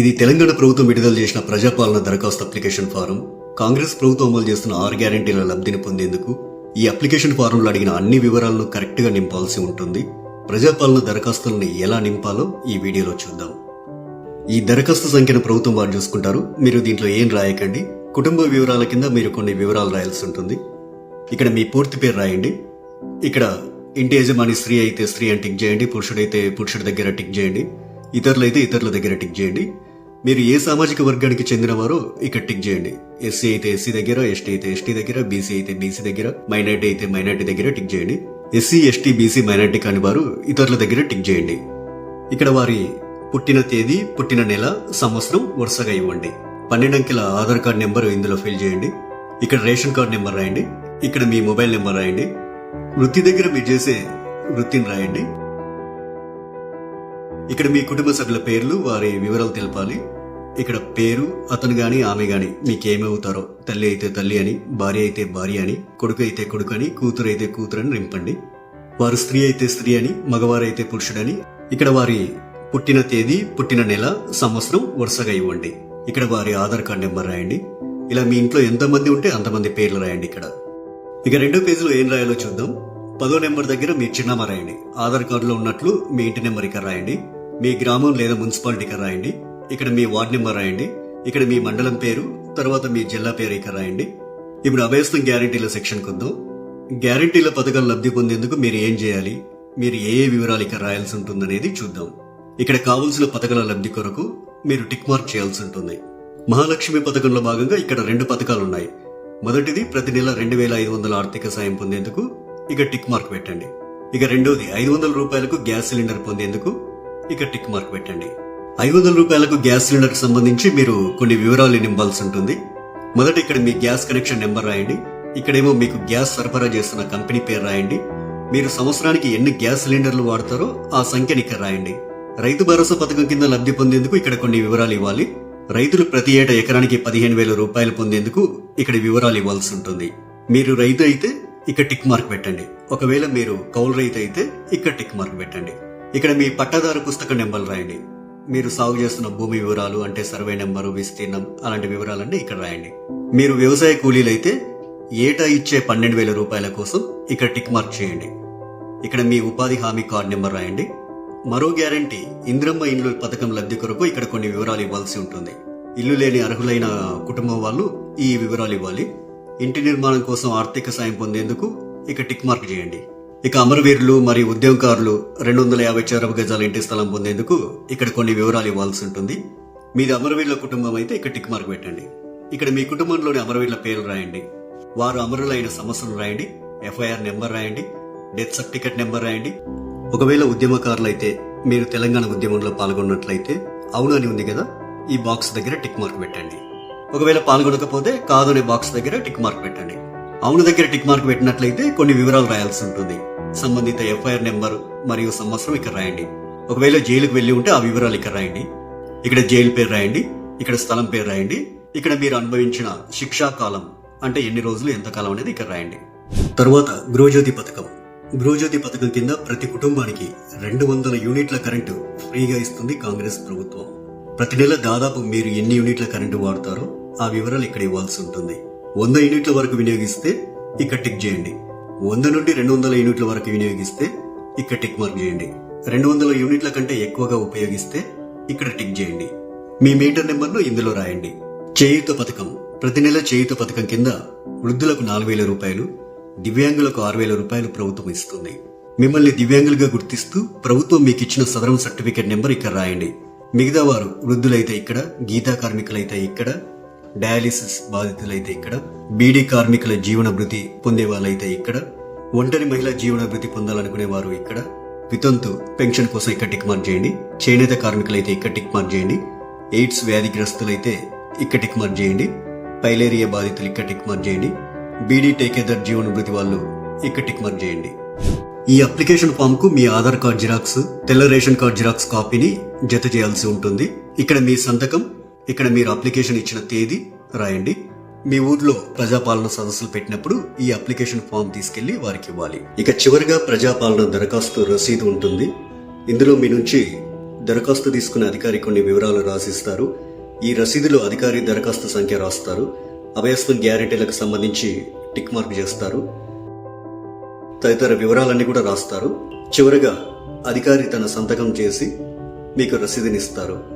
ఇది తెలంగాణ ప్రభుత్వం విడుదల చేసిన ప్రజాపాలన దరఖాస్తు అప్లికేషన్ ఫారం. కాంగ్రెస్ ప్రభుత్వం అమలు చేస్తున్న 6 గ్యారెంటీల లబ్ధిని పొందేందుకు ఈ అప్లికేషన్ ఫారంలో అడిగిన అన్ని వివరాలను కరెక్ట్ గా నింపాల్సి ఉంటుంది. ప్రజాపాలన దరఖాస్తుల్ని ఎలా నింపాలో ఈ వీడియోలో చూద్దాం. ఈ దరఖాస్తు సంఖ్యను ప్రభుత్వం వారు చూసుకుంటారు. మీరు దీంట్లో ఏం రాయకండి. కుటుంబ వివరాల కింద మీరు కొన్ని వివరాలు రాయాల్సి ఉంటుంది. ఇక్కడ మీ పూర్తి పేరు రాయండి. ఇక్కడ ఇంటి యజమాని స్త్రీ అయితే స్త్రీ అని టిక్ చేయండి, పురుషుడైతే పురుషుడి దగ్గర టిక్ చేయండి, ఇతరులైతే ఇతరుల దగ్గర టిక్ చేయండి. మీరు ఏ సామాజిక వర్గానికి చెందినవారో ఇక్కడ టిక్ చేయండి. ఎస్సీ అయితే ఎస్సీ దగ్గర, ఎస్టీ అయితే ఎస్టీ దగ్గర, బీసీ అయితే బీసీ దగ్గర, మైనార్టీ అయితే మైనార్టీ దగ్గర టిక్ చేయండి. ఎస్సీ ఎస్టీ బీసీ మైనార్టీ కాని వారు ఇతరుల దగ్గర టిక్ చేయండి. ఇక్కడ వారి పుట్టిన తేదీ, పుట్టిన నెల, సంవత్సరం వరుసగా ఇవ్వండి. 12 అంకెల ఆధార్ కార్డ్ నెంబర్ ఇందులో ఫిల్ చేయండి. ఇక్కడ రేషన్ కార్డ్ నెంబర్ రాయండి. ఇక్కడ మీ మొబైల్ నెంబర్ రాయండి. వృత్తి దగ్గర మీరు చేసే వృత్తిని రాయండి. ఇక్కడ మీ కుటుంబ సభ్యుల పేర్లు, వారి వివరాలు తెలపాలి. ఇక్కడ పేరు, అతను గాని ఆమె గాని మీకేమవుతారో, తల్లి అయితే తల్లి అని, భార్య అయితే భార్య అని, కొడుకు అయితే కొడుకు అని, కూతురు అయితే కూతురు అని నింపండి. వారు స్త్రీ అయితే స్త్రీ అని, మగవారైతే పురుషుడని. ఇక్కడ వారి పుట్టిన తేదీ, పుట్టిన నెల, సంవత్సరం వరుసగా ఇవ్వండి. ఇక్కడ వారి ఆధార్ కార్డ్ నెంబర్ రాయండి. ఇలా మీ ఇంట్లో ఎంతమంది ఉంటే అంతమంది పేర్లు రాయండి. ఇక్కడ ఇక 2వ పేజీలో ఏం రాయాలో చూద్దాం. 10వ నెంబర్ దగ్గర మీ చిరునామా రాయండి. ఆధార్ కార్డులో ఉన్నట్లు మీ ఇంటి నెంబర్ ఇక్కడ రాయండి. మీ గ్రామం లేదా మున్సిపాలిటీ ఇక్కడ రాయండి. ఇక్కడ మీ వార్డ్ నెంబర్ రాయండి. ఇక్కడ మీ మండలం పేరు, తర్వాత మీ జిల్లా పేరు ఇక్కడ రాయండి. ఇప్పుడు అభయస్థం గ్యారంటీల సెక్షన్ కొద్దాం. గ్యారంటీల పథకాలు లబ్ధి పొందేందుకు మీరు ఏం చేయాలి, మీరు ఏ వివరాలు ఇక్కడ రాయాల్సి ఉంటుందనేది చూద్దాం. ఇక్కడ కావలసిన పథకాల లబ్ధి కొరకు మీరు టిక్ మార్క్ చేయాల్సి ఉంటుంది. మహాలక్ష్మి పథకంలో భాగంగా ఇక్కడ 2 పథకాలు ఉన్నాయి. మొదటిది ప్రతి నెల 2500 ఆర్థిక సాయం పొందేందుకు ఇక టిక్ మార్క్ పెట్టండి. ఇక రెండోది 500 రూపాయలకు గ్యాస్ సిలిండర్ పొందేందుకు ఇక టిక్ మార్క్ పెట్టండి. 500 రూపాయలకు గ్యాస్ సిలిండర్ కి సంబంధించి మీరు కొన్ని వివరాలు నింపాల్సి ఉంటుంది. మొదట ఇక్కడ మీ గ్యాస్ కనెక్షన్ నెంబర్ రాయండి. ఇక్కడేమో మీకు గ్యాస్ సరఫరా చేస్తున్న కంపెనీ పేరు రాయండి. మీరు సంవత్సరానికి ఎన్ని గ్యాస్ సిలిండర్లు వాడతారో ఆ సంఖ్యని ఇక్కడ రాయండి. రైతు భరోసా పథకం కింద లబ్ధి పొందేందుకు ఇక్కడ కొన్ని వివరాలు ఇవ్వాలి. రైతులు ప్రతి ఏటా ఎకరానికి 15,000 రూపాయలు పొందేందుకు ఇక్కడ వివరాలు ఇవ్వాల్సి ఉంటుంది. మీరు రైతు అయితే ఇక్కడ టిక్ మార్క్ పెట్టండి. ఒకవేళ మీరు కౌలు రైతు అయితే ఇక్కడ టిక్ మార్క్ పెట్టండి. ఇక్కడ మీ పట్టాదారు పుస్తక నెంబర్లు రాయండి. మీరు సాగు చేస్తున్న భూమి వివరాలు అంటే సర్వే నెంబరు, విస్తీర్ణం అలాంటి వివరాలన్నీ ఇక్కడ రాయండి. మీరు వ్యవసాయ కూలీలైతే ఏటా ఇచ్చే 12,000 రూపాయల కోసం ఇక్కడ టిక్ మార్క్ చేయండి. ఇక్కడ మీ ఉపాధి హామీ కార్డ్ నెంబర్ రాయండి. మరో గ్యారంటీ ఇందిరమ్మ ఇండ్లు పథకం లబ్ధి కొరకు ఇక్కడ కొన్ని వివరాలు ఇవ్వాల్సి ఉంటుంది. ఇల్లు లేని అర్హులైన కుటుంబం వాళ్ళు ఈ వివరాలు ఇవ్వాలి. ఇంటి నిర్మాణం కోసం ఆర్థిక సాయం పొందేందుకు ఇక టిక్ మార్క్ చేయండి. ఇక అమరవీరులు మరియు ఉద్యమకారులు 250 చదరపు గజాల ఇంటి స్థలం పొందేందుకు ఇక్కడ కొన్ని వివరాలు ఇవ్వాల్సి ఉంటుంది. మీది అమరవీరుల కుటుంబం అయితే ఇక్కడ టిక్ మార్క్ పెట్టండి. ఇక్కడ మీ కుటుంబంలోని అమరవీరుల పేర్లు రాయండి. వారు అమరులైన సంవత్సరం రాయండి. ఎఫ్ఐఆర్ నెంబర్ రాయండి. డెత్ సర్టిఫికెట్ నెంబర్ రాయండి. ఒకవేళ ఉద్యమకారులైతే మీరు తెలంగాణ ఉద్యమంలో పాల్గొన్నట్లయితే అవును అని ఉంది కదా, ఈ బాక్స్ దగ్గర టిక్ మార్క్ పెట్టండి. ఒకవేళ పాల్గొనకపోతే కాదు అనే బాక్స్ దగ్గర టిక్ మార్క్ పెట్టండి. అవును దగ్గర టిక్ మార్క్ పెట్టినట్లయితే కొన్ని వివరాలు రాయాల్సి ఉంటుంది. సంబంధిత ఎఫ్ఐఆర్ నెంబర్ మరియు సంవత్సరం ఇక్కడ రాయండి. ఒకవేళ జైలుకు వెళ్లి ఉంటే ఆ వివరాలు ఇక్కడ రాయండి. ఇక్కడ జైలు పేరు రాయండి. ఇక్కడ స్థలం పేరు రాయండి. ఇక్కడ మీరు అనుభవించిన శిక్షా కాలం అంటే ఎన్ని రోజులు, ఎంత కాలం అనేది ఇక్కడ రాయండి. తరువాత గృహజ్యోతి పథకం. గృహజ్యోతి పథకం కింద ప్రతి కుటుంబానికి 200 యూనిట్ల కరెంటు ఫ్రీగా ఇస్తుంది కాంగ్రెస్ ప్రభుత్వం. ప్రతి నెల దాదాపు మీరు ఎన్ని యూనిట్ల కరెంటు వాడతారో ఆ వివరాలు ఇక్కడ ఇవ్వాల్సి ఉంటుంది. 100 యూనిట్ల వరకు వినియోగిస్తే ఇక్కడ టిక్ చేయండి. 100 నుండి 200 యూనిట్ల వరకు వినియోగిస్తే ఇక్కడ టిక్ మార్క్ చేయండి. 200 యూనిట్ల కంటే ఎక్కువగా ఉపయోగిస్తే ఇక్కడ టిక్ చేయండి. మీ మీటర్ నెంబర్ను ఇందులో రాయండి. చేయూత పథకం. ప్రతి నెల చేయూత పథకం కింద వృద్ధులకు 4,000 రూపాయలు, దివ్యాంగులకు 6,000 రూపాయలు ప్రభుత్వం ఇస్తుంది. మిమ్మల్ని దివ్యాంగులుగా గుర్తిస్తూ ప్రభుత్వం మీకు ఇచ్చిన సదరం సర్టిఫికేట్ నెంబర్ ఇక్కడ రాయండి. మిగతా వారు వృద్ధులైతే ఇక్కడ, గీతా కార్మికులైతే ఇక్కడ, డయాలిసిస్ బాధితులైతే ఇక్కడ, బీడీ కార్మికుల జీవన భృతి పొందే వాళ్ళైతే ఇక్కడ, ఒంటరి మహిళా జీవన భృతి పొందాలనుకునే వారు ఇక్కడ, వితంతు పెన్షన్ కోసం ఇక్కడ టిక్ మార్క్ చేయండి. చేనేత కార్మికులైతే ఇక్కడ టిక్ మార్క్ చేయండి. ఎయిడ్స్ వ్యాధిగ్రస్తులైతే ఇక్కడ టిక్ మార్క్ చేయండి. పైలేరియా బాధితులు ఇక్కడ టిక్ మార్క్ చేయండి. బీడీ టేకేదర్ జీవన భృతి వాళ్ళు ఇక్కడ టిక్ మార్క్ చేయండి. ఈ అప్లికేషన్ ఫామ్ కు మీ ఆధార్ కార్డ్ జిరాక్స్, తెల్ల రేషన్ కార్డ్ జిరాక్స్ కాపీని జత చేయాల్సి ఉంటుంది. ఇక్కడ మీ సంతకం, ఇక్కడ మీరు అప్లికేషన్ ఇచ్చిన తేదీ రాయండి. మీ ఊర్లో ప్రజాపాలన సదస్సులు పెట్టినప్పుడు ఈ అప్లికేషన్ ఫామ్ తీసుకెళ్లి వారికి ఇవ్వాలి. ఇక చివరిగా ప్రజాపాలన దరఖాస్తు రసీదు ఉంటుంది. ఇందులో మీ నుంచి దరఖాస్తు తీసుకునే అధికారి కొన్ని వివరాలు రాసిస్తారు. ఈ రసీదులో అధికారి దరఖాస్తు సంఖ్య రాస్తారు. అభయస్వన్ గ్యారెంటీలకు సంబంధించి టిక్ మార్క్ చేస్తారు. తదితర వివరాలన్నీ కూడా రాస్తారు. చివరగా అధికారి తన సంతకం చేసి మీకు రసీదునిస్తారు.